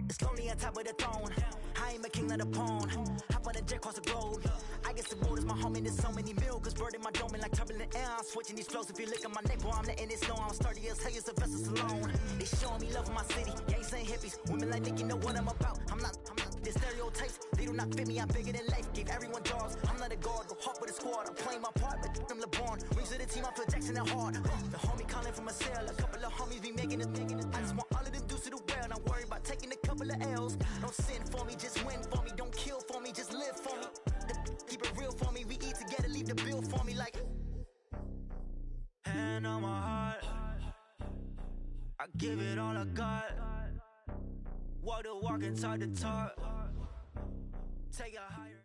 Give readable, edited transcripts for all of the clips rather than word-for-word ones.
It's lonely on top of the throne. I am a king of the pawn. Hop on a jet across the globe. I guess the road is my home and there's so many milkers burning my dome like turbulent air. I'm switching these flows. If you look at my neck, boy, I'm letting it snow. I'm sturdy as hell, it's a vessel alone. They showing me love in my city. Gangs ain't hippies. Women like Nick, you know what I'm about. I'm not the stereotypes. They do not fit me. I'm bigger than life. Gave everyone jobs. I'm not a guard. Go hard with a squad. I'm playing my part, but I'm LeBron. Rings to the team. I feel Jackson and hard. The homie calling from a cell. A couple of homies be making it. I just want all of them dudes to the well. Not worry about taking a couple of L's. Don't sin for me, just win for me. Don't kill for me, just live for me. Keep it real for me. We eat together, leave the bill for me like. Hand on my heart, I give it all I got. Walk the walk and talk the talk. Take a higher.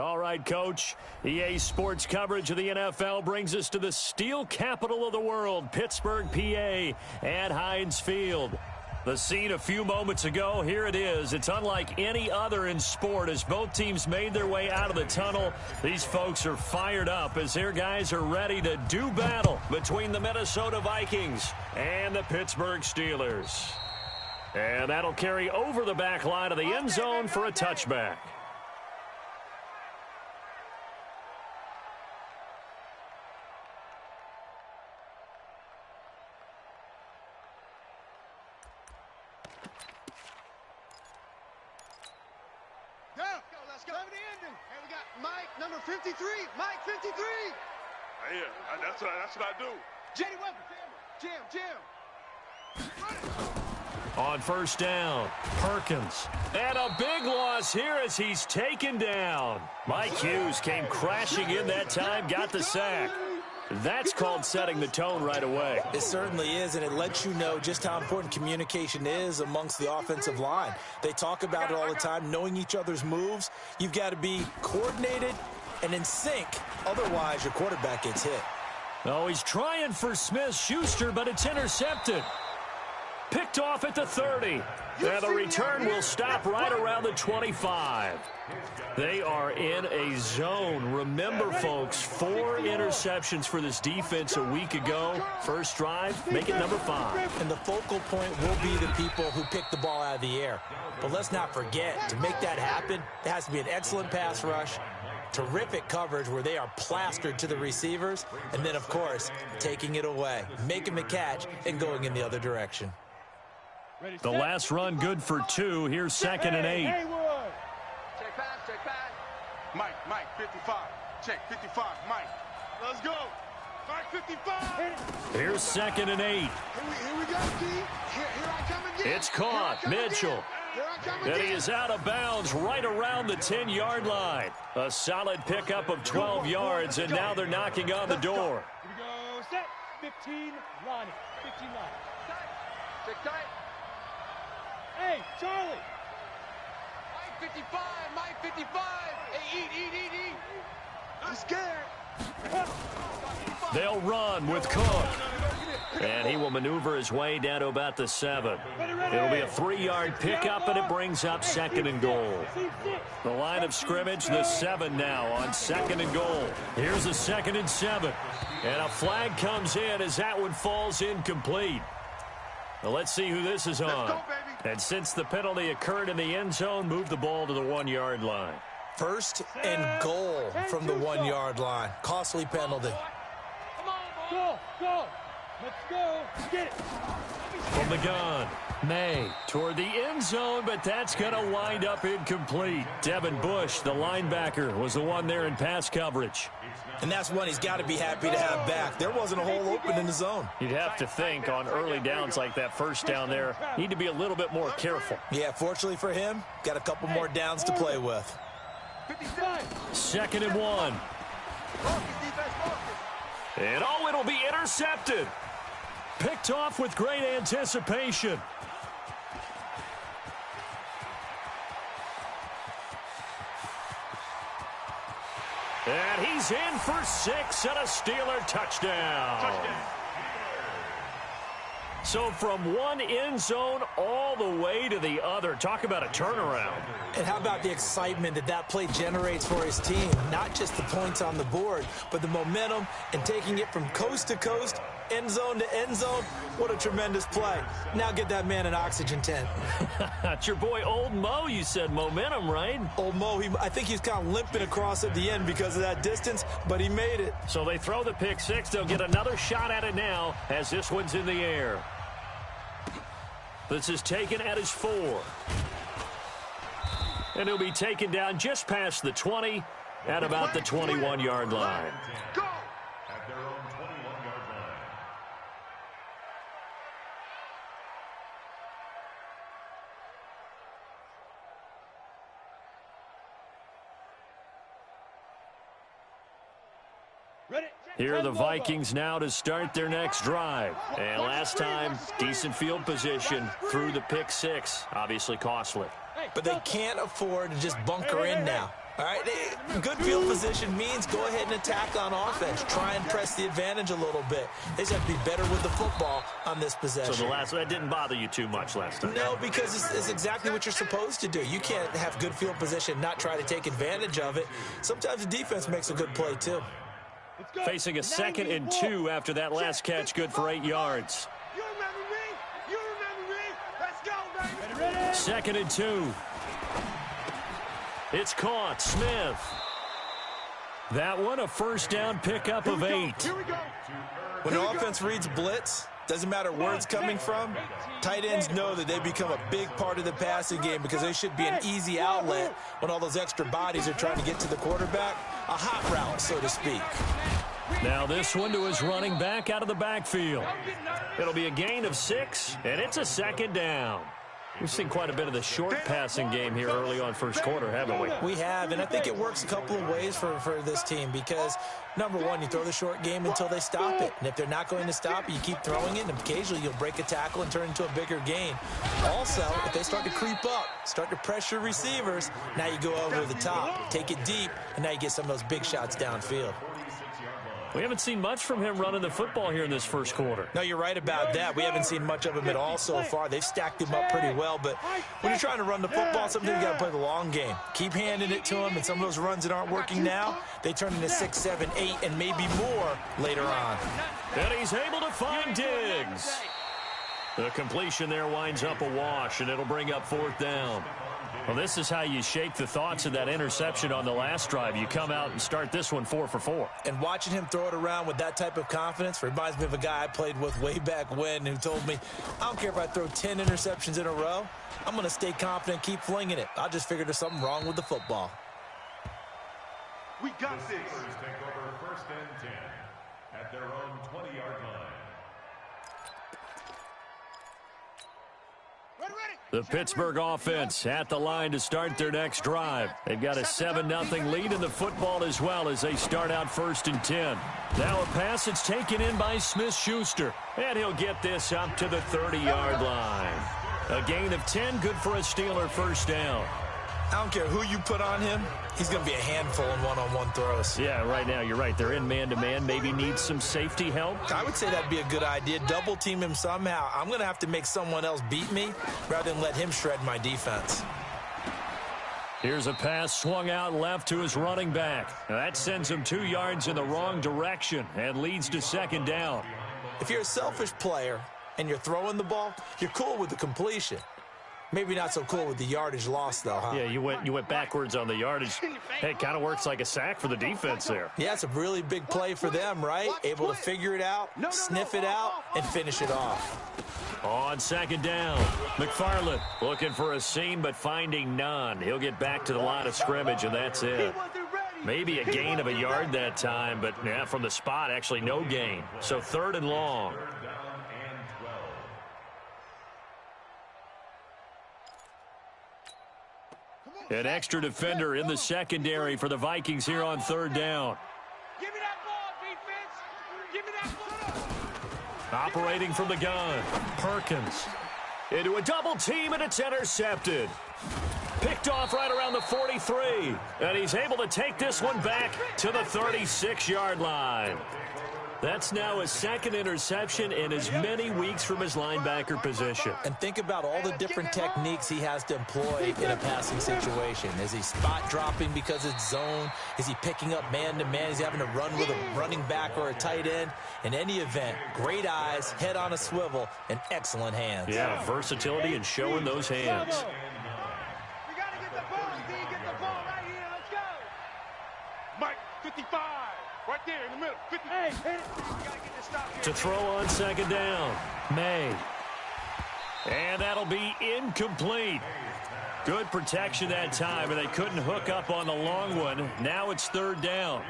All right, Coach. EA Sports coverage of the NFL brings us to the steel capital of the world, Pittsburgh, PA, at Heinz Field. The scene a few moments ago, here it is. It's unlike any other in sport as both teams made their way out of the tunnel. These folks are fired up as their guys are ready to do battle between the Minnesota Vikings and the Pittsburgh Steelers. And that'll carry over the back line of the end zone for a touchback. Number 53, Mike 53. Yeah, that's what I do. J.D. Weber, jam. On first down, Perkins. And a big loss here as he's taken down. Mike Hughes came crashing in that time, got the sack. That's called setting the tone right away. It certainly is, and it lets you know just how important communication is amongst the offensive line. They talk about it all the time, knowing each other's moves. You've got to be coordinated and in sync. Otherwise, your quarterback gets hit. Oh, he's trying for Smith-Schuster, but it's intercepted. Picked off at the 30. And the return will stop right around the 25. They are in a zone. Remember, folks, 4 interceptions for this defense a week ago. First drive, make it number 5. And the focal point will be the people who pick the ball out of the air. But let's not forget, to make that happen, there has to be an excellent pass rush, terrific coverage where they are plastered to the receivers, and then, of course, taking it away, making the catch, and going in the other direction. The last run good for 2. Here's 2nd and 8. Check pass. Mike, 55. Check, 55, Mike. Let's go. Mike, 55. Here's 2nd and 8. Here we go, Key. Here I come again. It's caught. Mitchell. And he is out of bounds right around the 10-yard line. A solid pickup of 12 yards, and now they're knocking on the door. Here we go. Set. 15, Lonnie. 15 line. Check tight. Hey, Charlie. Mike 55, Mike 55. Hey, eat. I'm scared. They'll run with Cook. And he will maneuver his way down to about the 7. It'll be a 3-yard pickup, and it brings up 2nd and goal. The line of scrimmage, the 7 now on 2nd and goal. Here's a 2nd and 7. And a flag comes in as that one falls incomplete. Well, let's see who this is on. And since the penalty occurred in the end zone, move the ball to the 1-yard line. 1st and goal from the 1-yard line. Costly penalty. Go. Let's go. Get it. From the gun, May toward the end zone, but that's going to wind up incomplete. Devin Bush, the linebacker, was the one there in pass coverage. And that's one he's got to be happy to have back. There wasn't a hole open in the zone. You'd have to think on early downs like that first down there, need to be a little bit more careful. Yeah, fortunately for him, got a couple more downs to play with. 2nd and 1. And it'll be intercepted. Picked off with great anticipation. And he's in for 6 and a Steeler touchdown. So from one end zone all the way to the other. Talk about a turnaround. And how about the excitement that play generates for his team? Not just the points on the board, but the momentum and taking it from coast to coast, end zone to end zone. What a tremendous play. Now get that man an oxygen tent. It's your boy Old Mo, you said momentum, right? Old Mo, I think he's kind of limping across at the end because of that distance, but he made it. So they throw the pick six. They'll get another shot at it now as this one's in the air. This is taken at his 4. And he'll be taken down just past the 20 at about the 21-yard line. Go! At their own 21-yard line. Ready? Here are the Vikings now to start their next drive. And last time, decent field position through the pick six. Obviously costly. But they can't afford to just bunker in now. All right, good field position means go ahead and attack on offense. Try and press the advantage a little bit. They just have to be better with the football on this possession. So that didn't bother you too much last time? No, because it's exactly what you're supposed to do. You can't have good field position, not try to take advantage of it. Sometimes the defense makes a good play, too. Facing a 2nd and 2 after that last catch, good for 8 yards. You remember me? You remember me? Let's go, baby. 2nd and 2. It's caught. Smith. That one a first down pickup of 8. Here we go. When the offense reads blitz, doesn't matter where it's coming from, tight ends know that they become a big part of the passing game because they should be an easy outlet when all those extra bodies are trying to get to the quarterback. A hot route, so to speak. Now this one to his running back out of the backfield. It'll be a gain of 6, and it's a 2nd down. We've seen quite a bit of the short passing game here early on first quarter, haven't we? We have, and I think it works a couple of ways for this team because, number one, you throw the short game until they stop it. And if they're not going to stop it, you keep throwing it, and occasionally you'll break a tackle and turn it into a bigger gain. Also, if they start to creep up, start to pressure receivers, now you go over the top, take it deep, and now you get some of those big shots downfield. We haven't seen much from him running the football here in this first quarter. No, you're right about that. We haven't seen much of him at all so far. They've stacked him up pretty well, but when you're trying to run the football, sometimes you got to play the long game. Keep handing it to him, and some of those runs that aren't working now, they turn into 6, 7, 8, and maybe more later on. And he's able to find Diggs. The completion there winds up a wash, and it'll bring up 4th down. Well, this is how you shake the thoughts of that interception on the last drive. You come out and start this one 4 for 4. And watching him throw it around with that type of confidence reminds me of a guy I played with way back when who told me, I don't care if I throw 10 interceptions in a row. I'm going to stay confident, keep flinging it. I just figured there's something wrong with the football. We got this. Take over 1st and 10 at their own 20-yard line. The Pittsburgh offense at the line to start their next drive. They've got a 7-0 lead in the football as well as they start out 1st and 10. Now a pass that's taken in by Smith-Schuster, and he'll get this up to the 30-yard line. A gain of 10, good for a Steeler first down. I don't care who you put on him, he's going to be a handful in one-on-one throws. Yeah, right now you're right. They're in man-to-man. Maybe needs some safety help. I would say that'd be a good idea. Double team him somehow. I'm going to have to make someone else beat me rather than let him shred my defense. Here's a pass swung out left to his running back. Now that sends him 2 yards in the wrong direction and leads to 2nd down. If you're a selfish player and you're throwing the ball, you're cool with the completion. Maybe not so cool with the yardage loss, though, huh? Yeah, you went backwards on the yardage. Hey, it kind of works like a sack for the defense there. Yeah, it's a really big play for them, right? Able to figure it out, sniff it out, and finish it off. On 2nd down, McFarland looking for a seam but finding none. He'll get back to the line of scrimmage, and that's it. Maybe a gain of a yard that time, but yeah, from the spot, actually no gain. So 3rd and long. An extra defender in the secondary for the Vikings here on 3rd down. Give me that ball, defense. Give me that ball. Operating from the gun, Perkins. Into a double team, and it's intercepted. Picked off right around the 43. And he's able to take this one back to the 36-yard line. That's now his second interception in as many weeks from his linebacker position. And think about all the different techniques he has to employ in a passing situation. Is he spot dropping because it's zone? Is he picking up man-to-man? Is he having to run with a running back or a tight end? In any event, great eyes, head on a swivel, and excellent hands. Yeah, versatility and showing those hands. We got to get the ball, Steve. Get the ball right here. Let's go. Mike, 55. Right there in the middle. 50. Hey, hit it. We got to get this stop here. To throw on second down, May. And that'll be incomplete. Good protection that time, and they couldn't hook up on the long one. Now it's third down.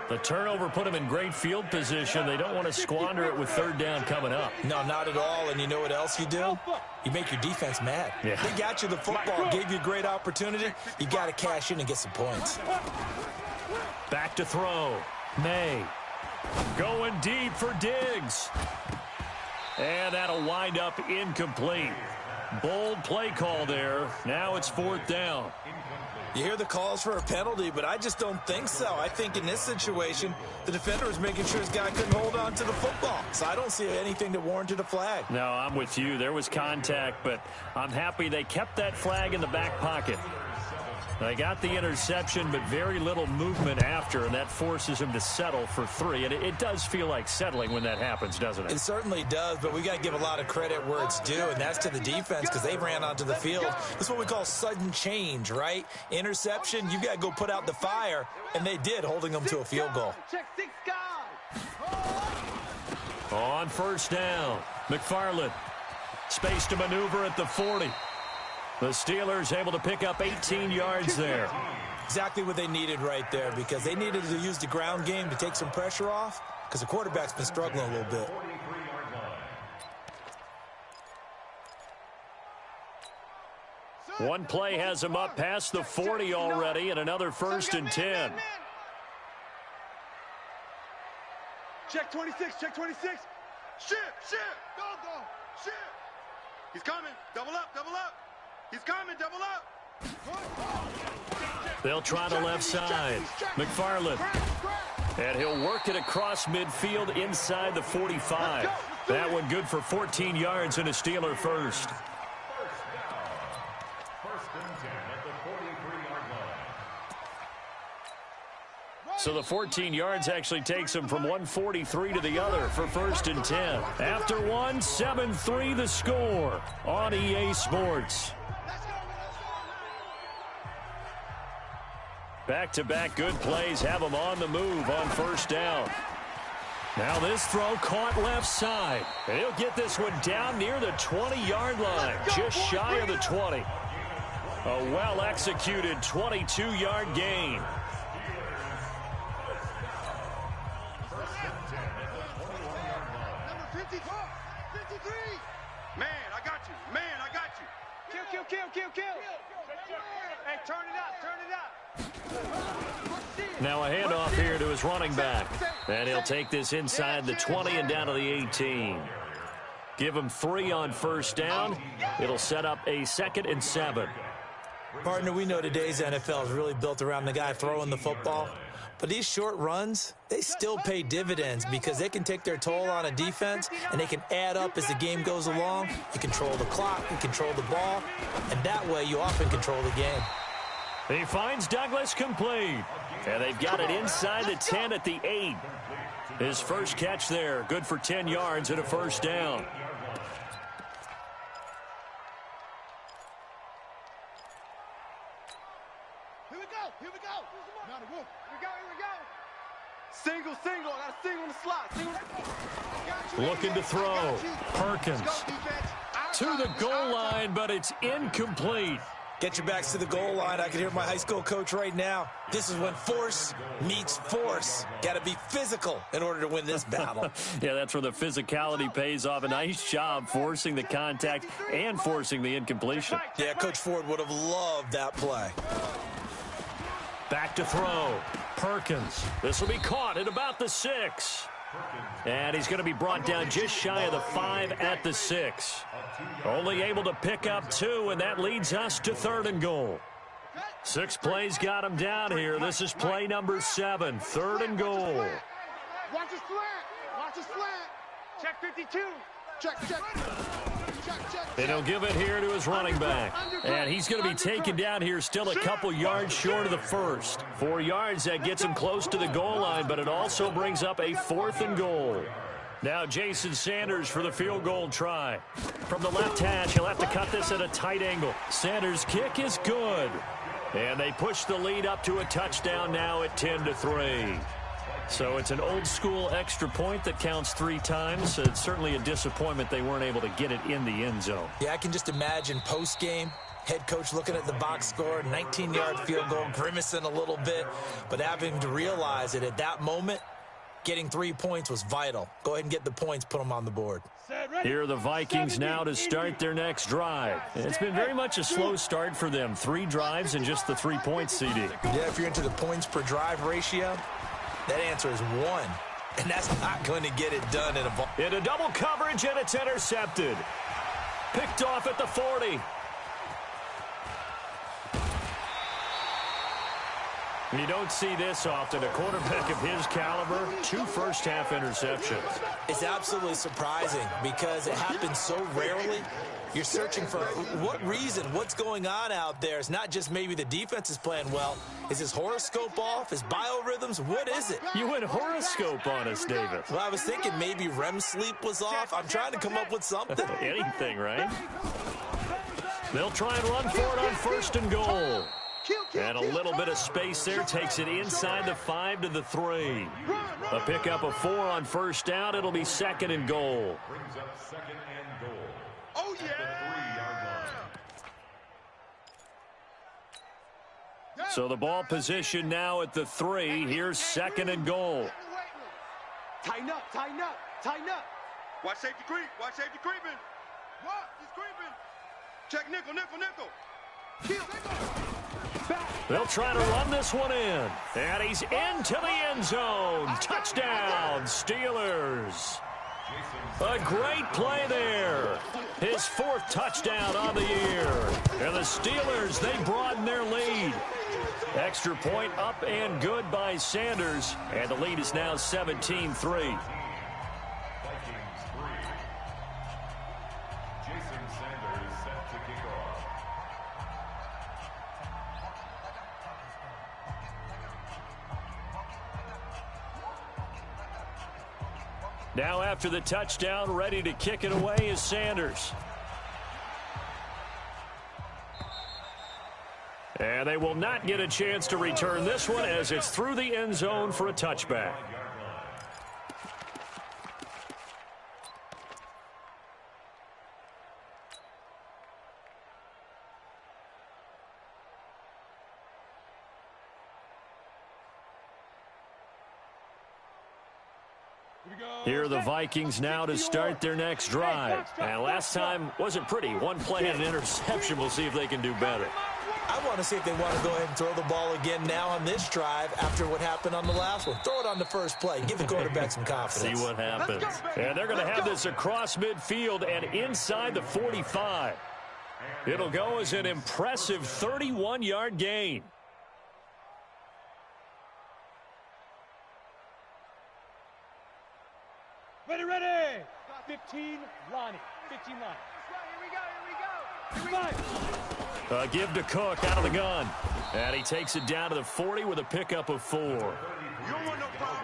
The turnover put them in great field position. They don't want to squander it with third down coming up. No, not at all. And you know what else you do? You make your defense mad. Yeah. They got you the football, gave you a great opportunity. You got to cash in and get some points. Back to throw. May. Going deep for Diggs. And that'll wind up incomplete. Bold play call there. Now it's fourth down. You hear the calls for a penalty, but I just don't think so. I think in this situation, the defender was making sure his guy couldn't hold on to the football. So I don't see anything that warranted a flag. No, I'm with you. There was contact, but I'm happy they kept that flag in the back pocket. They got the interception, but very little movement after, and that forces him to settle for 3. And it does feel like settling when that happens, doesn't it? It certainly does, but we got to give a lot of credit where it's due, and that's to the defense because they ran onto the field. That's what we call sudden change, right? Interception, you got to go put out the fire, and they did, holding them to a field goal. Check 6 guys. On first down, McFarland. Space to maneuver at the 40. The Steelers able to pick up 18 yards there. Exactly what they needed right there because they needed to use the ground game to take some pressure off because the quarterback's been struggling a little bit. One play has him up past the 40 already, and another 1st and 10. Check 26. Check 26. Shit. Go. Shit. He's coming. Double up. He's coming, double up. They'll try the left side. McFarland. And he'll work it across midfield inside the 45. That one good for 14 yards and a Steeler first. So the 14 yards actually takes him from 143 to the other for 1st and 10. After one, 7-3 the score on EA Sports. Back-to-back good plays have him on the move on first down. Now this throw caught left side. And he'll get this one down near the 20-yard line, just shy of the 20. A well-executed 22-yard gain. Man, I got you. Kill. Hey, turn it up. Now a handoff here to his running back. And he'll take this inside the 20 and down to the 18. Give him 3 on first down. It'll set up a 2nd and 7. Partner, we know today's NFL is really built around the guy throwing the football. But these short runs, they still pay dividends because they can take their toll on a defense and they can add up as the game goes along. You control the clock, you control the ball, and that way you often control the game. He finds Douglas complete. And they've got it inside the 10 at the 8. His first catch there, good for 10 yards and a first down. Here we go. Now the wolf. Here we go. Single. I got a single in the slot. Looking to throw. Perkins to the goal line, but it's incomplete. Get your backs to the goal line. I can hear my high school coach right now. This is when force meets force. Got to be physical in order to win this battle. Yeah, that's where the physicality pays off. A nice job forcing the contact and forcing the incompletion. Yeah, Coach Ford would have loved that play. Back to throw. Perkins. This will be caught at about the 6. And he's going to be brought down just shy of the 5 at the 6. Only able to pick up 2, and that leads us to 3rd and goal. 6 plays got him down here. This is play number 7, 3rd and goal. Watch a slant. Watch a slant. Check 52. Check. And he'll give it here to his running back. And he's going to be taken down here still a couple yards short of the first. 4 yards, that gets him close to the goal line, but it also brings up a 4th and goal. Now Jason Sanders for the field goal try. From the left hash, he'll have to cut this at a tight angle. Sanders' kick is good. And they push the lead up to a touchdown now at 10-3. So it's an old-school extra point that counts 3 times. It's certainly a disappointment they weren't able to get it in the end zone. Yeah, I can just imagine post-game, head coach looking at the box score, 19-yard field goal, grimacing a little bit, but having to realize that at that moment, getting 3 points was vital. Go ahead and get the points, put them on the board. Here are the Vikings now to start their next drive. It's been very much a slow start for them. 3 drives and just the 3 points, CD. Yeah, if you're into the points per drive ratio, that answer is 1. And that's not going to get it done in a ball. In a double coverage, and it's intercepted. Picked off at the 40. You don't see this often. A quarterback of his caliber, 2 first-half interceptions. It's absolutely surprising because it happens so rarely. You're searching for what reason, what's going on out there. It's not just maybe the defense is playing well. Is his horoscope off? His biorhythms? What is it? You went horoscope on us, David. Well, I was thinking maybe REM sleep was off. I'm trying to come up with something. Anything, right? They'll try and run for it on 1st and goal. And a little bit of space there takes it inside the 5 to the 3. A pickup of 4 on 1st down. It'll be 2nd and goal. Brings up 2nd and goal. Oh, yeah. So the ball position now at the 3. Here's 2nd and goal. Tighten up. Watch safety creep. Creeping. What? He's creeping. Check nickel. They'll try to run this one in. And he's into the end zone. Touchdown, Steelers. A great play there. His 4th touchdown on the year. And the Steelers, they broaden their lead. Extra point up and good by Sanders. And the lead is now 17-3. Now after the touchdown, ready to kick it away is Sanders. And they will not get a chance to return this one as it's through the end zone for a touchback. Here are the Vikings now to start their next drive. And last time wasn't pretty. 1 play and an interception. We'll see if they can do better. I want to see if they want to go ahead and throw the ball again now on this drive after what happened on the last one. Throw it on the first play. Give the quarterback some confidence. See what happens. And they're going to have this across midfield and inside the 45. It'll go as an impressive 31-yard gain. Ready. 15, Lonnie. 15, Lonnie. Here we go. Give to Cook out of the gun. And he takes it down to the 40 with a pickup of 4.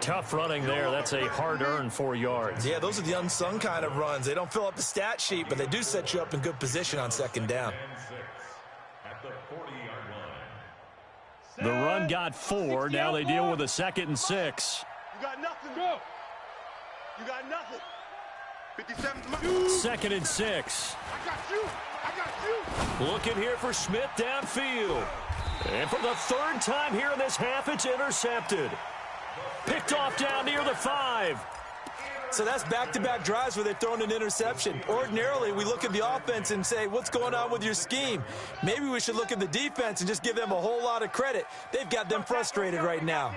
Tough running there. That's a hard-earned 4 yards. Yeah, those are the unsung kind of runs. They don't fill up the stat sheet, but they do set you up in good position on 2nd down. At the 40-yard line. The run got 4. Now they deal with a 2nd and 6. You got nothing. Go. You got nothing. 57. 2nd and 6. I got you. Looking here for Smith downfield. And for the 3rd time here in this half, it's intercepted. Picked off down near the 5. So that's back-to-back drives where they're throwing an interception. Ordinarily, we look at the offense and say, what's going on with your scheme? Maybe we should look at the defense and just give them a whole lot of credit. They've got them frustrated right now.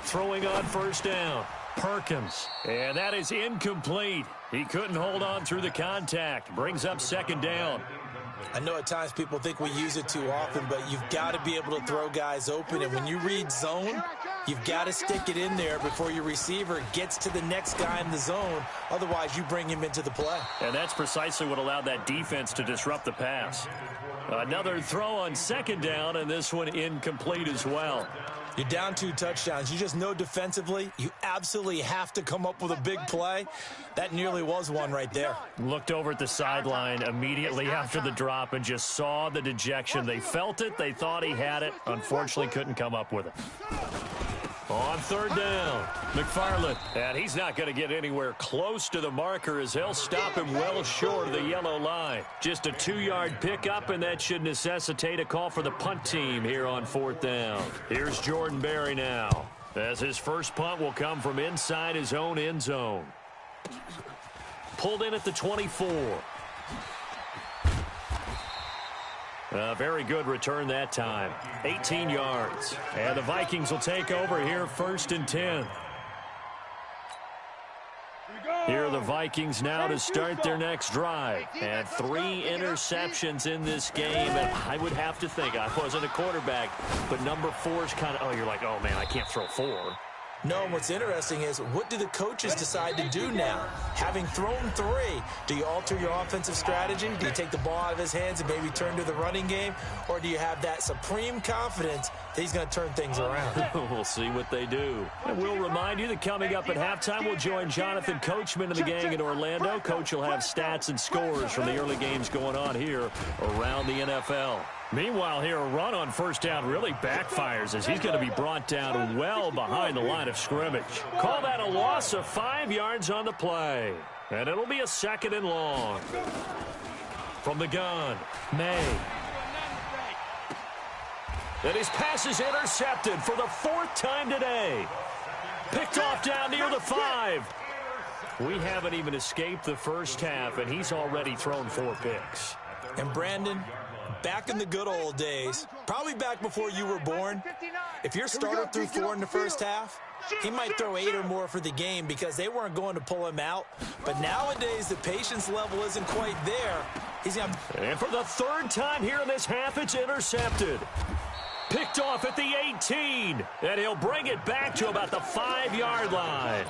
Throwing on 1st down. Perkins. And that is incomplete. He couldn't hold on through the contact. Brings up 2nd down. I know at times people think we use it too often, but you've got to be able to throw guys open. And when you read zone, You've got to stick it in there before your receiver gets to the next guy in the zone. Otherwise, you bring him into the play. And that's precisely what allowed that defense to disrupt the pass. Another throw on second down, and this one incomplete as well. You're down 2 touchdowns. You just know defensively you absolutely have to come up with a big play. That nearly was one right there. Looked over at the sideline immediately after the drop and just saw the dejection. They felt it. They thought he had it. Unfortunately, couldn't come up with it. On third down, McFarland. And he's not going to get anywhere close to the marker as they'll stop him well short of the yellow line. Just a 2-yard pickup, and that should necessitate a call for the punt team here on fourth down. Here's Jordan Berry now, as his first punt will come from inside his own end zone. Pulled in at the 24. A very good return that time. 18 yards. And the Vikings will take over here first and 10. Here are the Vikings now to start their next drive. And 3 interceptions in this game. And I would have to think, I wasn't a quarterback, but number 4 is kind of, oh, you're like, oh, man, I can't throw 4. No, and what's interesting is, what do the coaches decide to do now? Having thrown 3, do you alter your offensive strategy? Do you take the ball out of his hands and maybe turn to the running game? Or do you have that supreme confidence that he's going to turn things around? We'll see what they do. And we'll remind you that coming up at halftime, we'll join Jonathan Coachman and the gang in Orlando. Coach will have stats and scores from the early games going on here around the NFL. Meanwhile, here, a run on first down really backfires as he's going to be brought down well behind the line of scrimmage. Call that a loss of 5 yards on the play. And it'll be a 2nd and long. From the gun, May. And his pass is intercepted for the 4th time today. Picked off down near the 5. We haven't even escaped the first half, and he's already thrown 4 picks. And Brandon, back in the good old days, probably back before you were born, if your starter threw 4 in the first half, he might throw 8 or more for the game because they weren't going to pull him out. But nowadays, the patience level isn't quite there. And for the 3rd time here in this half, it's intercepted. Picked off at the 18, and he'll bring it back to about the 5-yard line.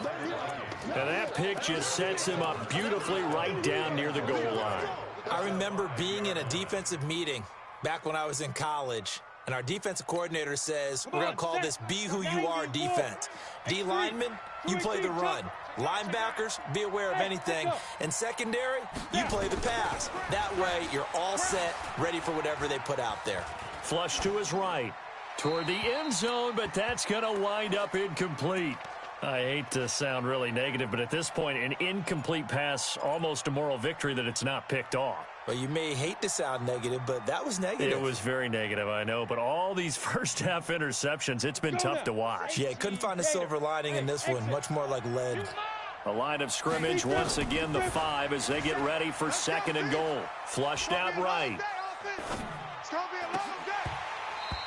And that pick just sets him up beautifully right down near the goal line. I remember being in a defensive meeting back when I was in college, and our defensive coordinator says, we're going to call this Be Who You Are defense. D linemen, you play the run. Linebackers, be aware of anything. And secondary, you play the pass. That way, you're all set, ready for whatever they put out there. Flush to his right, toward the end zone, but that's going to wind up incomplete. I hate to sound really negative, but at this point, an incomplete pass, almost a moral victory that it's not picked off. Well, you may hate to sound negative, but that was negative. It was very negative, I know, but all these first-half interceptions, it's been tough to watch. Yeah, couldn't find a silver lining in this one, much more like lead. A line of scrimmage, once again the 5 as they get ready for 2nd and goal. Flushed out right.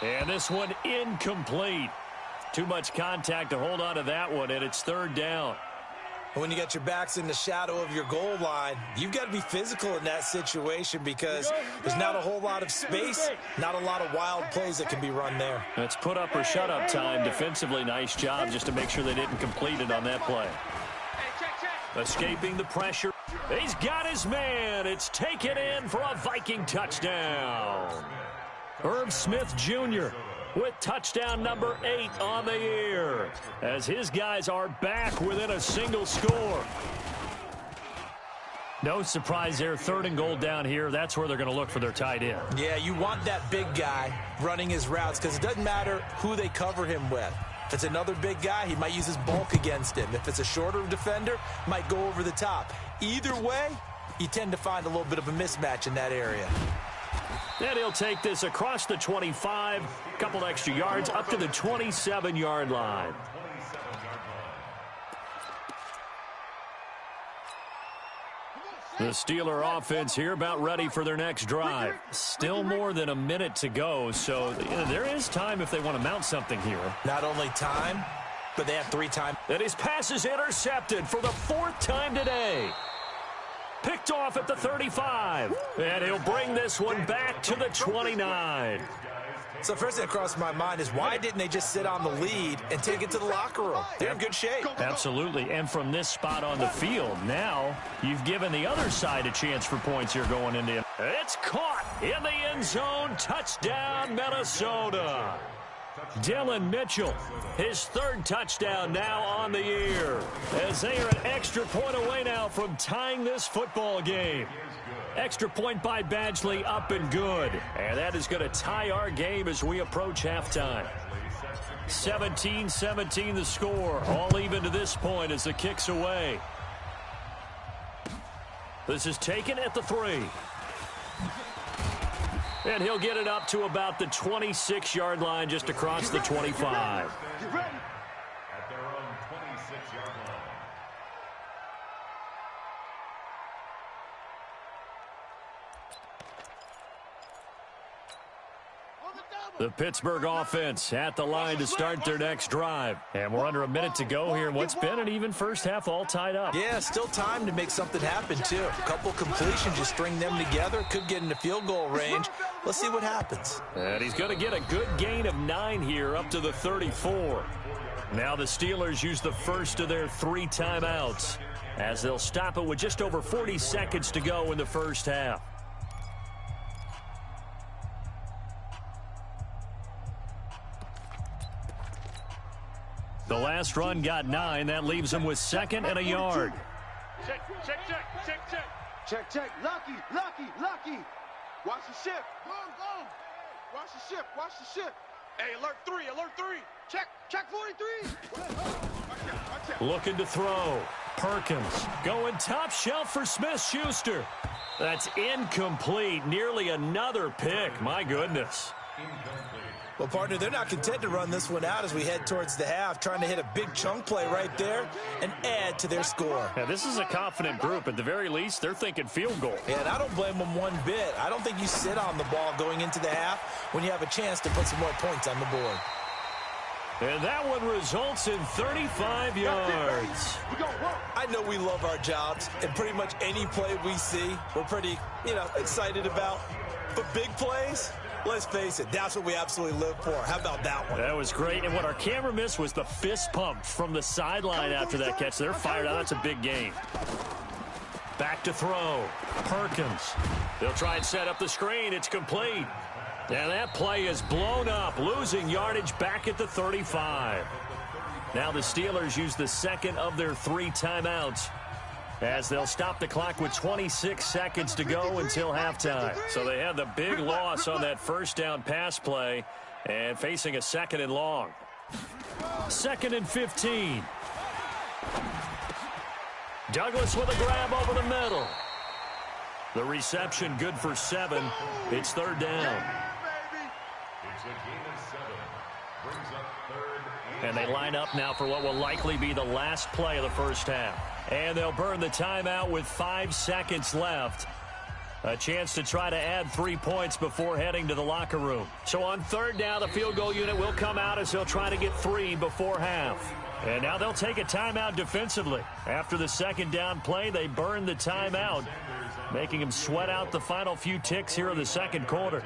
And this one incomplete. Too much contact to hold on to that one, and it's 3rd down. When you got your backs in the shadow of your goal line, you've got to be physical in that situation because there's not a whole lot of space, not a lot of wild plays that can be run there. It's put up or shut up time. Defensively, nice job just to make sure they didn't complete it on that play. Escaping the pressure. He's got his man. It's taken in for a Viking touchdown. Herb Smith Jr. with touchdown number 8 on the year, as his guys are back within a single score. No surprise there, 3rd and goal down here. That's where they're going to look for their tight end. Yeah, you want that big guy running his routes because it doesn't matter who they cover him with. If it's another big guy, he might use his bulk against him. If it's a shorter defender, might go over the top. Either way, you tend to find a little bit of a mismatch in that area. And he'll take this across the 25, a couple extra yards, up to the 27-yard line. The Steeler offense here about ready for their next drive. Still more than a minute to go, so there is time if they want to mount something here. Not only time, but they have 3 times. And his pass is intercepted for the 4th time today. Picked off at the 35. And he'll bring this one back to the 29. So first thing that crossed my mind is why didn't they just sit on the lead and take it to the locker room? They're in good shape. Absolutely. And from this spot on the field, now you've given the other side a chance for points here going into it. It's caught in the end zone. Touchdown, Minnesota. Dylan Mitchell, his third touchdown now on the year, as they are an extra point away now from tying this football game. Extra point by Badgley, up and good. And that is going to tie our game as we approach halftime. 17-17 the score. All even to this point as the kick's away. This is taken at the 3. And he'll get it up to about the 26-yard line, just across the 25. At their own 26-yard line. The Pittsburgh offense at the line to start their next drive. And we're under a minute to go here in what's been an even first half, all tied up. Yeah, still time to make something happen, too. A couple completions, just string them together. Could get into field goal range. Let's see what happens. And he's going to get a good gain of 9 here up to the 34. Now the Steelers use the first of their 3 timeouts as they'll stop it with just over 40 seconds to go in the first half. The last run got 9. That leaves him with 2nd and a yard. Check, check, check, check, check. Check, check. Lucky. Watch the ship. Go. Watch the ship. Hey, alert 3. Check 43. Watch out. Looking to throw. Perkins going top shelf for Smith-Schuster. That's incomplete. Nearly another pick. My goodness. Well, partner, they're not content to run this one out as we head towards the half, trying to hit a big chunk play right there and add to their score. Yeah, this is a confident group. At the very least, they're thinking field goal. Yeah, and I don't blame them one bit. I don't think you sit on the ball going into the half when you have a chance to put some more points on the board. And that one results in 35 yards. I know we love our jobs, and pretty much any play we see, we're pretty, excited about. But big plays, let's face it, that's what we absolutely live for. How about that one? That was great. And what our camera missed was the fist pump from the sideline after that catch. They're fired out. That's a big gain. Back to throw. Perkins. They'll try and set up the screen. It's complete. And that play is blown up, losing yardage back at the 35. Now the Steelers use the second of their 3 timeouts as they'll stop the clock with 26 seconds to go until halftime. So they had the big loss on that first down pass play and facing a 2nd and long. 2nd and 15. Douglas with a grab over the middle. The reception good for 7. It's 3rd down. It's a gain of 7. Brings up 3rd And they line up now for what will likely be the last play of the first half. And they'll burn the timeout with 5 seconds left. A chance to try to add 3 points before heading to the locker room. So on 3rd down, the field goal unit will come out as they'll try to get 3 before half. And now they'll take a timeout defensively. After the 2nd down play, they burn the timeout, making them sweat out the final few ticks here in the 2nd quarter.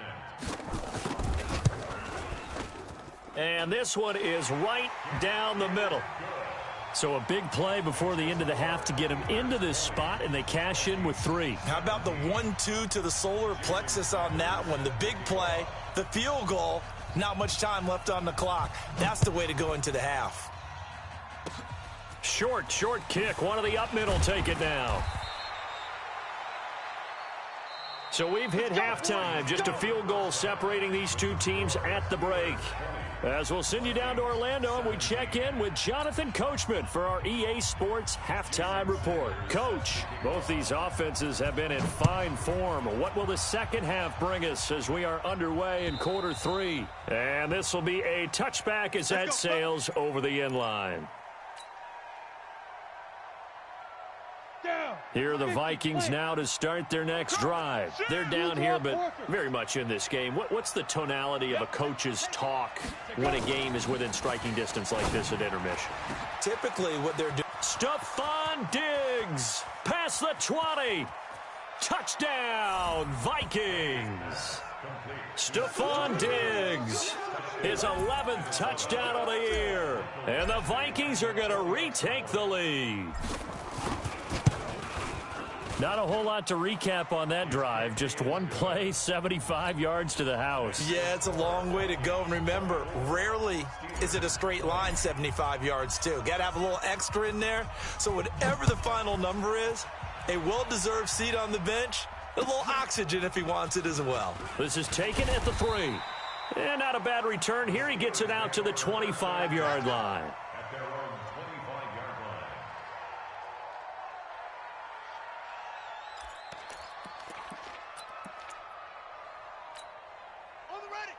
And this one is right down the middle. So a big play before the end of the half to get them into this spot, and they cash in with 3. How about the 1-2 to the solar plexus on that one? The big play, the field goal, not much time left on the clock. That's the way to go into the half. Short kick. One of the up middle take it now. So we've hit halftime. Just a field goal separating these 2 teams at the break. As we'll send you down to Orlando, and we check in with Jonathan Coachman for our EA Sports Halftime Report. Coach, both these offenses have been in fine form. What will the second half bring us as we are underway in quarter 3? And this will be a touchback as that sails over the end line. Here are the Vikings now to start their next drive. They're down here, but very much in this game. What's the tonality of a coach's talk when a game is within striking distance like this at intermission? Typically what they're doing. Stephon Diggs past the 20. Touchdown, Vikings! Stephon Diggs, his 11th touchdown of the year. And the Vikings are going to retake the lead. Not a whole lot to recap on that drive. Just one play, 75 yards to the house. Yeah, it's a long way to go. And remember, rarely is it a straight line 75 yards, too. Got to have a little extra in there. So whatever the final number is, a well-deserved seat on the bench, a little oxygen if he wants it as well. This is taken at the 3. And not a bad return here. He gets it out to the 25-yard line. At their own 25-yard line.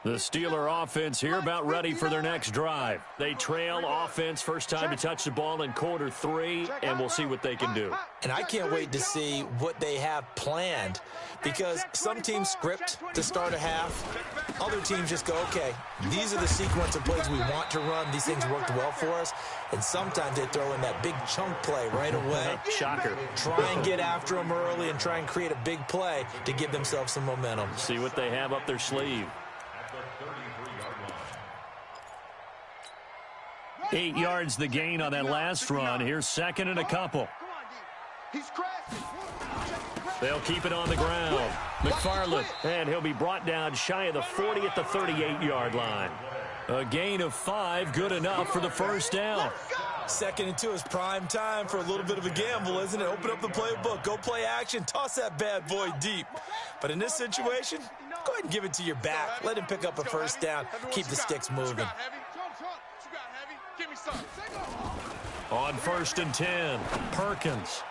The Steeler offense here about ready for their next drive. They trail offense first time to touch the ball in quarter 3, and we'll see what they can do. And I can't wait to see what they have planned, because some teams script to start a half. Other teams just go, okay, these are the sequence of plays we want to run. These things worked well for us. And sometimes they throw in that big chunk play right away. Shocker. Try and get after them early and try and create a big play to give themselves some momentum. See what they have up their sleeve. 8 yards the gain on that last run. Here's second and a couple. They'll keep it on the ground. McFarland, and he'll be brought down shy of the 40 at the 38-yard line. A gain of 5, good enough for the first down. 2nd and 2 is prime time for a little bit of a gamble, isn't it? Open up the playbook, go play action, toss that bad boy deep. But in this situation, go ahead and give it to your back. Let him pick up a first down, keep the sticks moving. On 1st and 10, Perkins.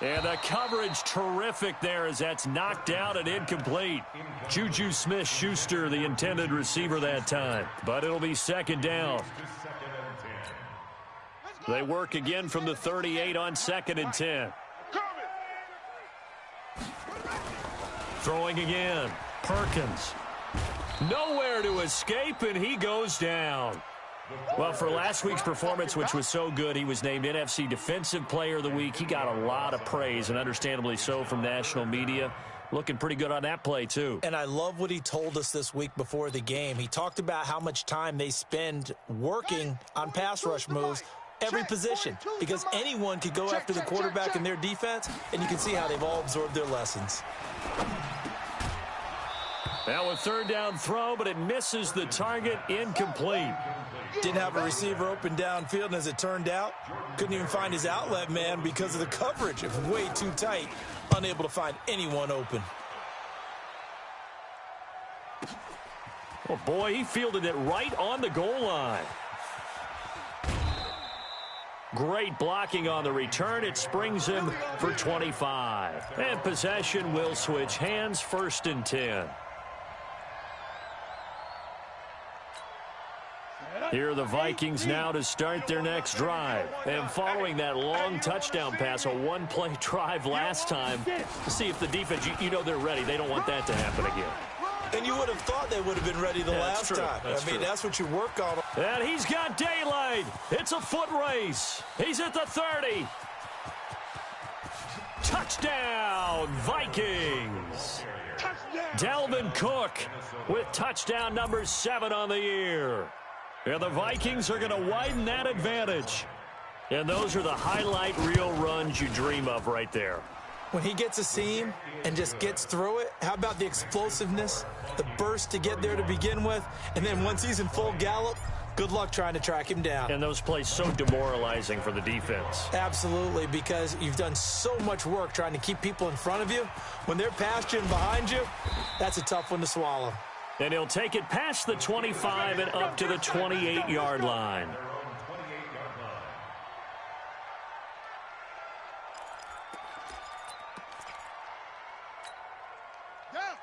And the coverage terrific there as that's knocked out and incomplete. Juju Smith-Schuster, the intended receiver that time. But it'll be 2nd down. They work again from the 38 on 2nd and 10. Throwing again. Perkins. Nowhere to escape, and he goes down. Well, for last week's performance, which was so good, he was named NFC Defensive Player of the Week. He got a lot of praise, and understandably so, from national media. Looking pretty good on that play, too. And I love what he told us this week before the game. He talked about how much time they spend working on pass rush moves, every position, because anyone could go after the quarterback in their defense, and you can see how they've all absorbed their lessons. Now a 3rd down throw, but it misses the target, incomplete. Didn't have a receiver open downfield, and as it turned out, couldn't even find his outlet man because of the coverage. It was way too tight, unable to find anyone open. Oh, boy, he fielded it right on the goal line. Great blocking on the return. It springs him for 25. And possession will switch hands, 1st and 10. Here are the Vikings now to start their next drive. And following that long touchdown pass, a one-play drive last time, to see if the defense, you know they're ready. They don't want that to happen again. And you would have thought they would have been ready the last time. That's what you work on. And he's got daylight. It's a foot race. He's at the 30. Touchdown, Vikings. Dalvin Cook with touchdown number 7 on the year. And the Vikings are going to widen that advantage. And those are the highlight reel runs you dream of right there. When he gets a seam and just gets through it, how about the explosiveness, the burst to get there to begin with, and then once he's in full gallop, good luck trying to track him down. And those plays so demoralizing for the defense. Absolutely, because you've done so much work trying to keep people in front of you. When they're past you and behind you, that's a tough one to swallow. And he'll take it past the 25 and up to the 28-yard line.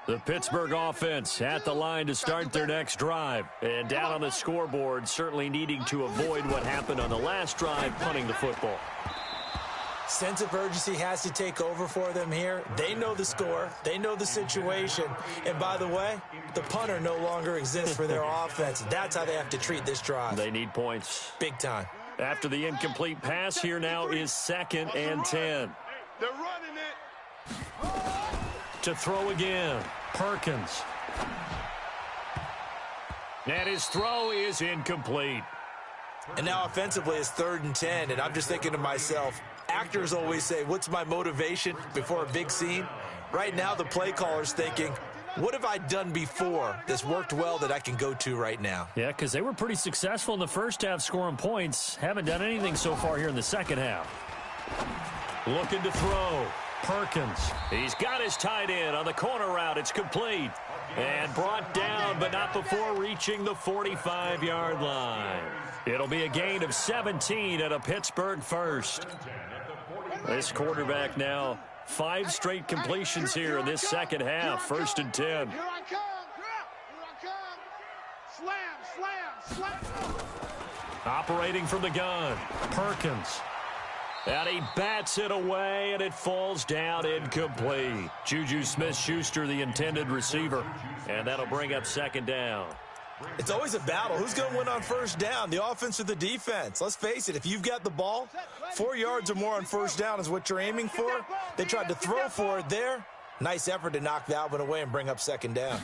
The Pittsburgh offense at the line to start their next drive. And down on the scoreboard, certainly needing to avoid what happened on the last drive, punting the football. Sense of urgency has to take over for them here. They know the score. They know the situation. And by the way, the punter no longer exists for their offense. That's how they have to treat this drive. They need points. Big time. After the incomplete pass, here now is 2nd and 10. They're running it. To throw again. Perkins. And his throw is incomplete. And now offensively it's 3rd and 10, and I'm just thinking to myself, actors always say, what's my motivation before a big scene? Right now the play caller's thinking, what have I done before that's worked well that I can go to right now? Yeah, because they were pretty successful in the first half scoring points. Haven't done anything so far here in the second half. Looking to throw. Perkins. He's got his tight end on the corner route. It's complete. And brought down, but not before reaching the 45-yard line. It'll be a gain of 17 at a Pittsburgh first. This quarterback now 5 straight completions here in this second half. 1st and 10. Here I come. Here I come. Slam. Operating from the gun. Perkins. And he bats it away, and it falls down incomplete. Juju Smith-Schuster, the intended receiver. And that'll bring up 2nd down. It's always a battle. Who's going to win on 1st down, the offense or the defense? Let's face it, if you've got the ball, 4 yards or more on 1st down is what you're aiming for. They tried to throw for it there. Nice effort to knock that one away and bring up 2nd down.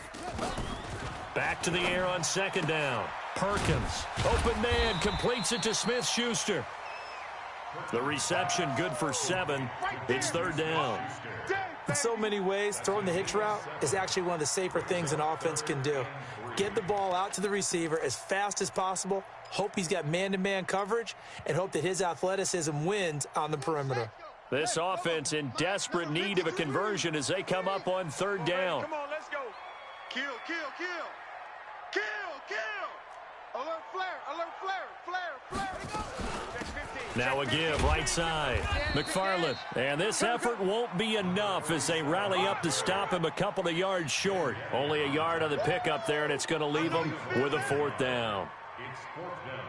Back to the air on 2nd down. Perkins. Open man, completes it to Smith-Schuster. The reception good for 7. It's 3rd down. In so many ways, throwing the hitch route is actually one of the safer things an offense can do. Get the ball out to the receiver as fast as possible, hope he's got man-to-man coverage, and hope that his athleticism wins on the perimeter. This offense in desperate need of a conversion as they come up on 3rd down. Come on, let's go. Kill. Alert flare. Now a give, right side. McFarland. And this effort won't be enough as they rally up to stop him a couple of yards short. Only a yard on the pickup there, and it's going to leave him with a 4th down. It's 4th down.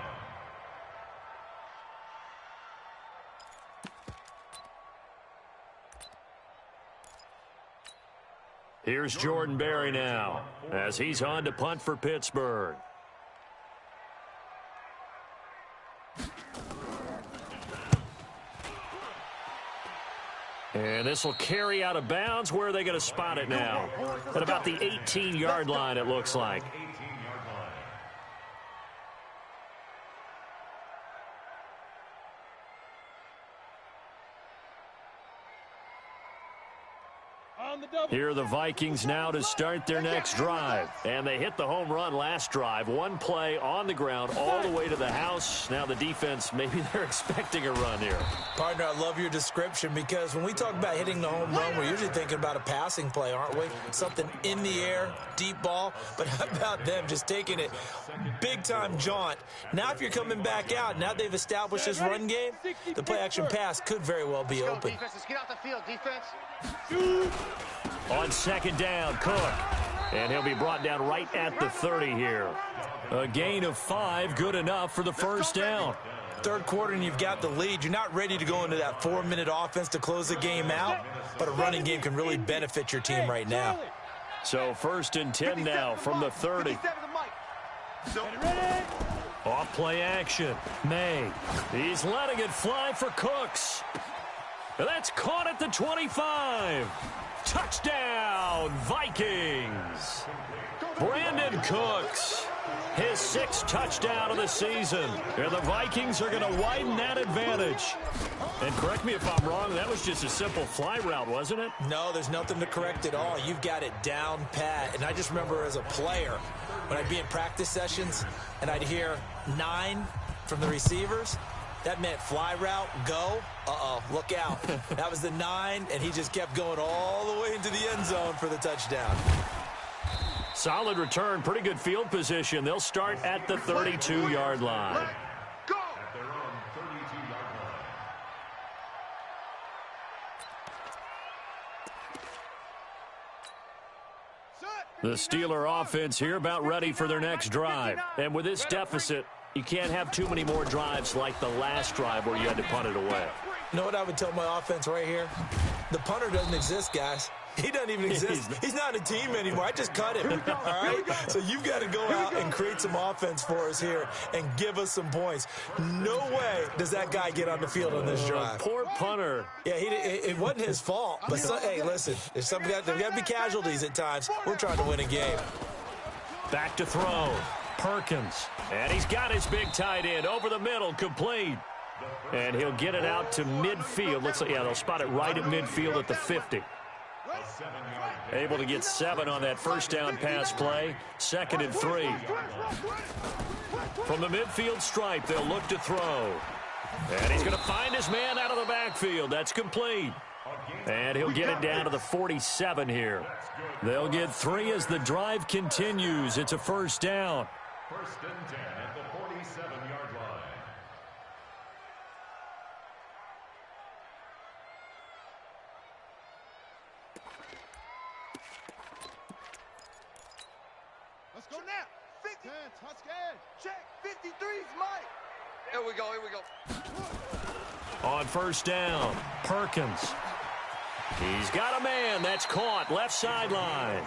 Here's Jordan Berry now as he's on to punt for Pittsburgh. And this will carry out of bounds. Where are they going to spot it now? At about the 18-yard line, it looks like. 18-yard line. Here are the Vikings now to start their next drive. And they hit the home run last drive. 1 play on the ground all the way to the house. Now the defense, maybe they're expecting a run here. Partner, I love your description because when we talk about hitting the home run, we're usually thinking about a passing play, aren't we? Something in the air, deep ball. But how about them just taking it big-time jaunt? Now if you're coming back out, now they've established this run game, the play-action pass could very well be open. Let's get out the field, defense. On 2nd down, Cook. And he'll be brought down right at the 30 here. A gain of 5, good enough for the 1st down. 3rd quarter and you've got the lead. You're not ready to go into that 4-minute offense to close the game out, but a running game can really benefit your team right now. So 1st and 10 now from the 30. Off play action. May. He's letting it fly for Cooks. And that's caught at the 25. Touchdown, Vikings. Brandon Cooks, his 6th touchdown of the season. And the Vikings are going to widen that advantage. And correct me if I'm wrong, that was just a simple fly route, wasn't it? No, there's nothing to correct at all. You've got it down pat. And I just remember as a player, when I'd be in practice sessions and I'd hear 9 from the receivers, that meant fly route, go. Uh-oh, look out. That was the 9, and he just kept going all the way into the end zone for the touchdown. Solid return, pretty good field position. They'll start at the 32-yard line. Go! At their own 32-yard line. The Steeler offense here about ready for their next drive. And with this deficit, you can't have too many more drives like the last drive where you had to punt it away. You know what I would tell my offense right here? The punter doesn't exist, guys. He doesn't even exist. He's not a team anymore. I just cut him. All right? So you've got to go out and create some offense for us here and give us some points. No way does that guy get on the field on this drive. Poor punter. Yeah, it wasn't his fault. But, hey, listen, there's got to be casualties at times. We're trying to win a game. Back to throw. Perkins. And he's got his big tight end over the middle, complete. And he'll get it out to midfield. Looks like, yeah, they'll spot it right at midfield at the 50. Able to get 7 on that first down pass play. 2nd and 3. From the midfield stripe, they'll look to throw. And he's going to find his man out of the backfield. That's complete. And he'll get it down to the 47 here. They'll get 3 as the drive continues. It's a first down. 1st and 10 at the 47-yard line. Let's go now. 50. Touchdown. Check. 53's Mike. Here we go. Here we go. On first down, Perkins. He's got a man. That's caught. Left sideline.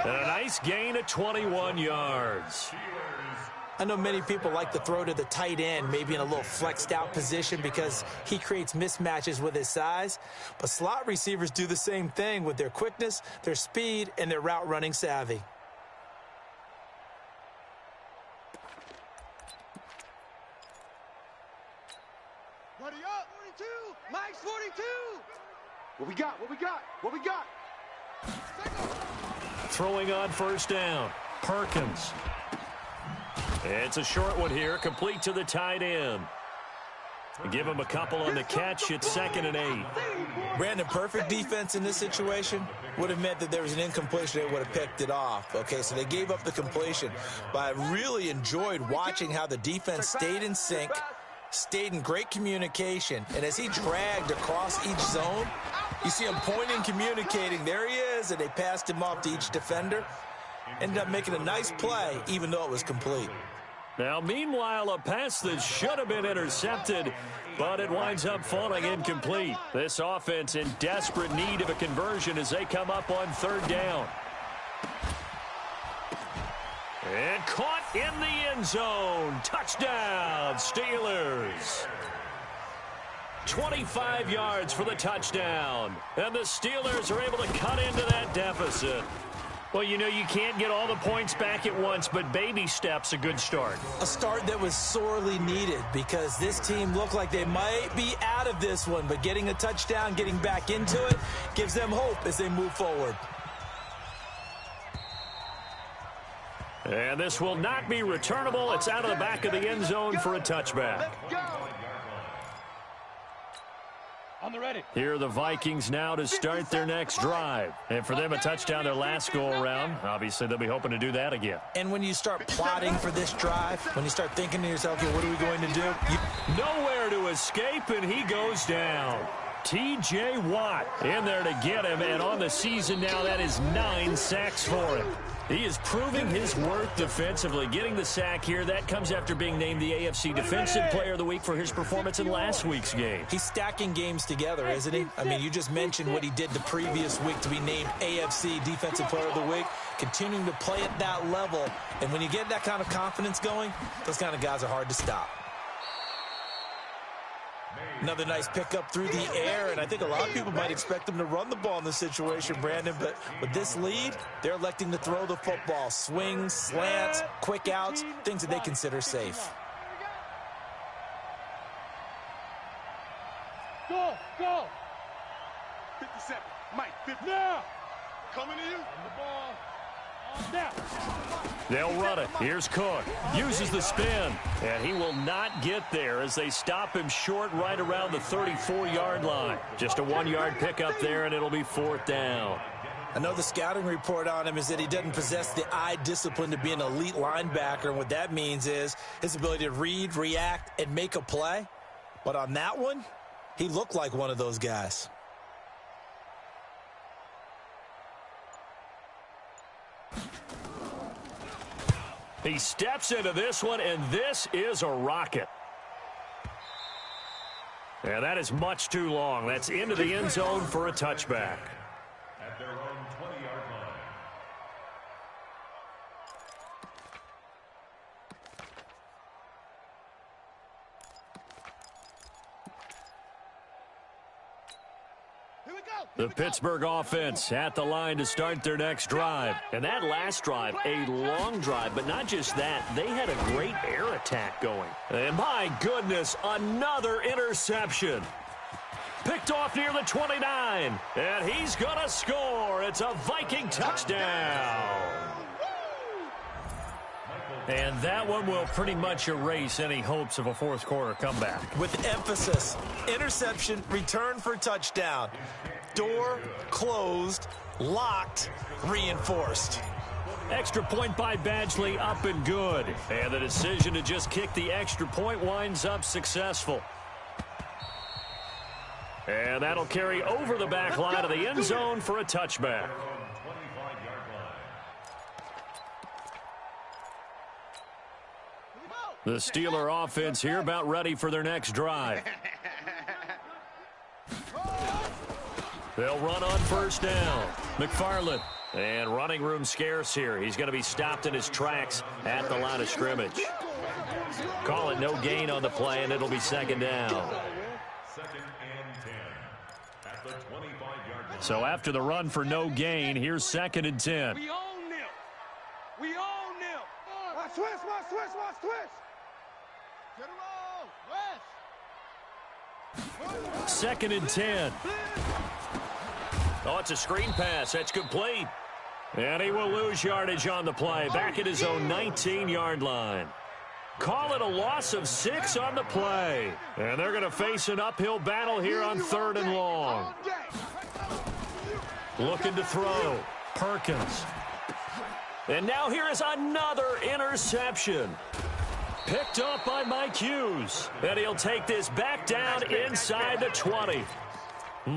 And a nice gain of 21 yards. I know many people like to throw to the tight end, maybe in a little flexed out position because he creates mismatches with his size. But slot receivers do the same thing with their quickness, their speed, and their route running savvy. Ready up. 42. Mike's 42. What we got? What we got? What we got? Throwing on first down, Perkins. It's a short one here, complete to the tight end. Give him a couple on the catch. It's 2nd and 8. Brandon, perfect defense in this situation would have meant that there was an incompletion. They would have picked it off. Okay, so they gave up the completion. But I really enjoyed watching how the defense stayed in sync, stayed in great communication, and as he dragged across each zone, you see him pointing, communicating. There he is, and they passed him off to each defender. Ended up making a nice play, even though it was complete. Now, meanwhile, a pass that should have been intercepted, but it winds up falling incomplete. This offense in desperate need of a conversion as they come up on 3rd down. And caught in the end zone. Touchdown, Steelers. 25 yards for the touchdown. And the Steelers are able to cut into that deficit. Well, you know, you can't get all the points back at once, but baby steps a good start. A start that was sorely needed because this team looked like they might be out of this one, but getting a touchdown, getting back into it, gives them hope as they move forward. And this will not be returnable. It's out of the back of the end zone for a touchback. On the ready. Here are the Vikings now to start their next drive. And for them, a touchdown their last go-around. Obviously, they'll be hoping to do that again. And when you start plotting for this drive, when you start thinking to yourself, okay, what are we going to do? Nowhere to escape, and he goes down. T.J. Watt in there to get him, and on the season now, that is 9 sacks for him. He is proving his worth defensively. Getting the sack here, that comes after being named the AFC Defensive Player of the Week for his performance in last week's game. He's stacking games together, isn't he? I mean, you just mentioned what he did the previous week to be named AFC Defensive Player of the Week. Continuing to play at that level. And when you get that kind of confidence going, those kind of guys are hard to stop. Another nice pickup through the air, and I think a lot of people might expect them to run the ball in this situation, Brandon, but with this lead, they're electing to throw the football. Swings, slants, quick outs, things that they consider safe. Go, go. 57. Mike, 50. Now. Coming to you. The ball. Now. They'll run it. Here's Cook. Uses the spin. And he will not get there as they stop him short right around the 34-yard line. Just a 1-yard pickup there, and it'll be 4th down. I know the scouting report on him is that he doesn't possess the eye discipline to be an elite linebacker. And what that means is his ability to read, react, and make a play. But on that one, he looked like one of those guys. He steps into this one, and this is a rocket. And that is much too long. That's into the end zone for a touchback. The Pittsburgh offense at the line to start their next drive. And that last drive, a long drive, but not just that. They had a great air attack going. And my goodness, another interception. Picked off near the 29. And he's going to score. It's a Viking touchdown. And that one will pretty much erase any hopes of a fourth quarter comeback. With emphasis, interception, return for touchdown. Door closed, locked, reinforced. Extra point by Badgley, up and good. And the decision to just kick the extra point winds up successful. And that'll carry over the back line of the end zone for a touchback. The Steeler offense here about ready for their next drive. They'll run on first down. McFarland. And running room scarce here. He's going to be stopped in his tracks at the line of scrimmage. Call it no gain on the play, and it'll be second down. Second and 10 at the 25-yard line. So after the run for no gain, here's second and 10. We own them. We own them. Watch twist, watch twist, watch twist. Get him roll. West. Second and 10. Oh, it's a screen pass. That's complete. And he will lose yardage on the play. Back at his own 19-yard line. Call it a loss of 6 on the play. And they're going to face an uphill battle here on third and long. Looking to throw. Perkins. And now here is another interception. Picked up by Mike Hughes. And he'll take this back down inside the 20.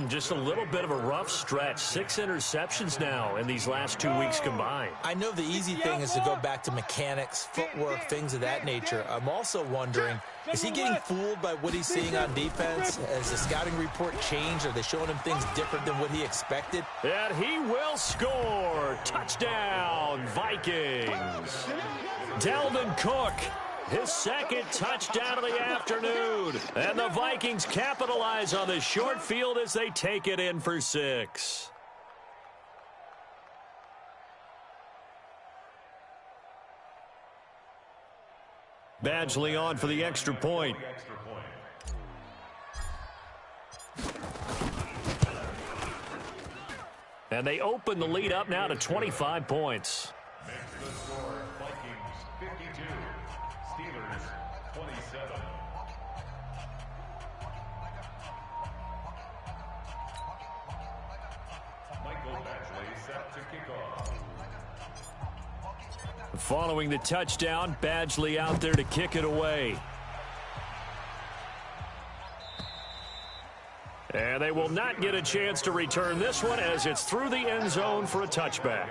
Just a little bit of a rough stretch. 6 interceptions now in these last 2 weeks combined. I know the easy thing is to go back to mechanics, footwork, things of that nature. I'm also wondering, is he getting fooled by what he's seeing on defense? Has the scouting report changed? Are they showing him things different than what he expected? And he will score. Touchdown, Vikings. Dalvin Cook. His second touchdown of the afternoon. And the Vikings capitalize on the short field as they take it in for 6. Badgley on for the extra point. And they open the lead up now to 25 points. Makes the score Vikings 52. Steelers 27. Michael Badgley set to kick off. Following the touchdown, Badgley out there to kick it away. And they will not get a chance to return this one as it's through the end zone for a touchback.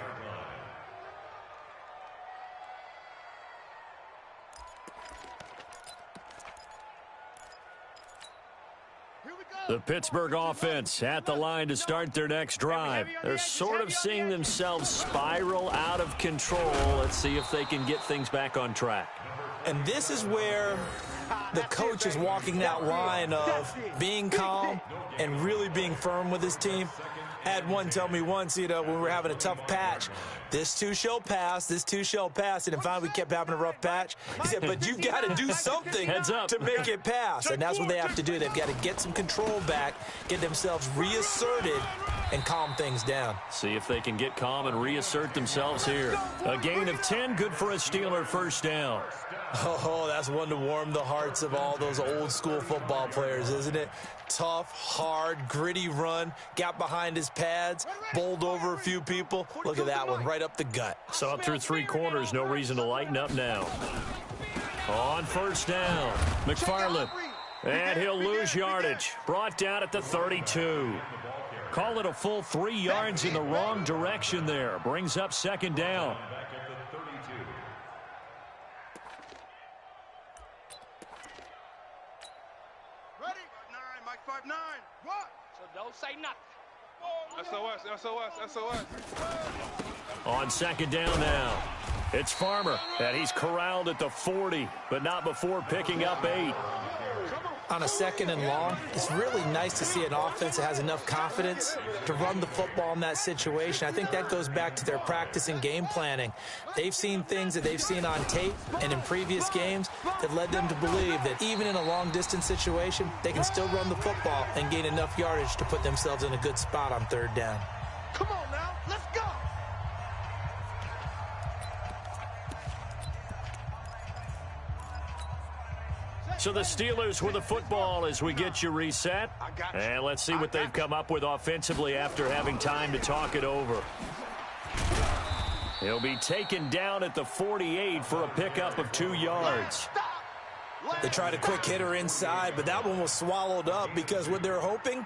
The Pittsburgh offense at the line to start their next drive. They're sort of seeing themselves spiral out of control. Let's see if they can get things back on track. And this is where the coach is walking that line of being calm and really being firm with his team. I had one tell me once, when we were having a tough patch, this too shall pass, this too shall pass. And finally we kept having a rough patch. He said, but you've got to do something to make it pass. And that's what they have to do. They've got to get some control back, get themselves reasserted, and calm things down. See if they can get calm and reassert themselves here. A gain of 10, good for a Steeler first down. Oh, that's one to warm the hearts of all those old school football players, isn't it? Tough, hard, gritty run, got behind his pads, bowled over a few people. Look at that one, right up the gut. Saw it through 3 quarters, no reason to lighten up now. On first down, McFarland. And he'll lose yardage. Brought down at the 32. Call it a full 3 yards in the wrong direction there. Brings up second down. So don't say nothing. SOS, SOS, SOS. On second down now. It's Farmer, and he's corralled at the 40, but not before picking up 8. On a 2nd and long, it's really nice to see an offense that has enough confidence to run the football in that situation. I think that goes back to their practice and game planning. They've seen things that they've seen on tape and in previous games that led them to believe that even in a long-distance situation, they can still run the football and gain enough yardage to put themselves in a good spot on 3rd down. Come on now, let's go. So the Steelers with the football as we get you reset. And let's see what they've come up with offensively after having time to talk it over. He'll be taken down at the 48 for a pickup of 2 yards. They tried a quick hitter inside, but that one was swallowed up because what they're hoping,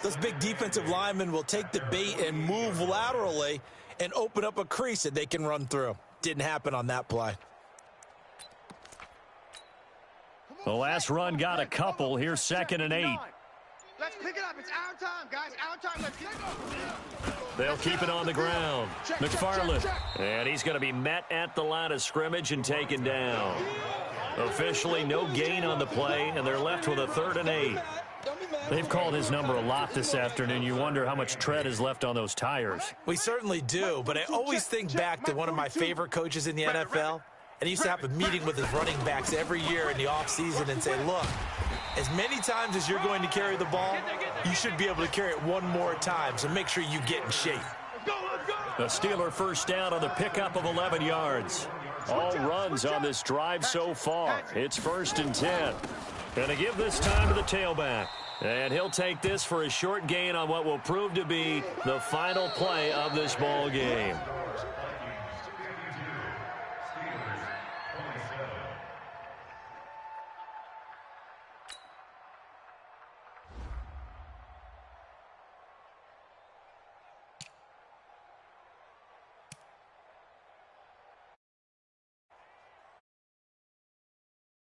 those big defensive linemen will take the bait and move laterally and open up a crease that they can run through. Didn't happen on that play. The last run got a couple. Here's 2nd and 8. Let's pick it up. It's our time, guys. Our time. Let's get it. They'll keep it on the ground. McFarland. And he's going to be met at the line of scrimmage and taken down. Officially no gain on the play, and they're left with a 3rd and 8. They've called his number a lot this afternoon. You wonder how much tread is left on those tires. We certainly do, but I always think back to one of my favorite coaches in the NFL. And he used to have a meeting with his running backs every year in the offseason and say, look, as many times as you're going to carry the ball, you should be able to carry it one more time, so make sure you get in shape. The Steeler 1st down on the pickup of 11 yards. All runs on this drive so far. It's 1st and 10. Going to give this time to the tailback. And he'll take this for a short gain on what will prove to be the final play of this ball game.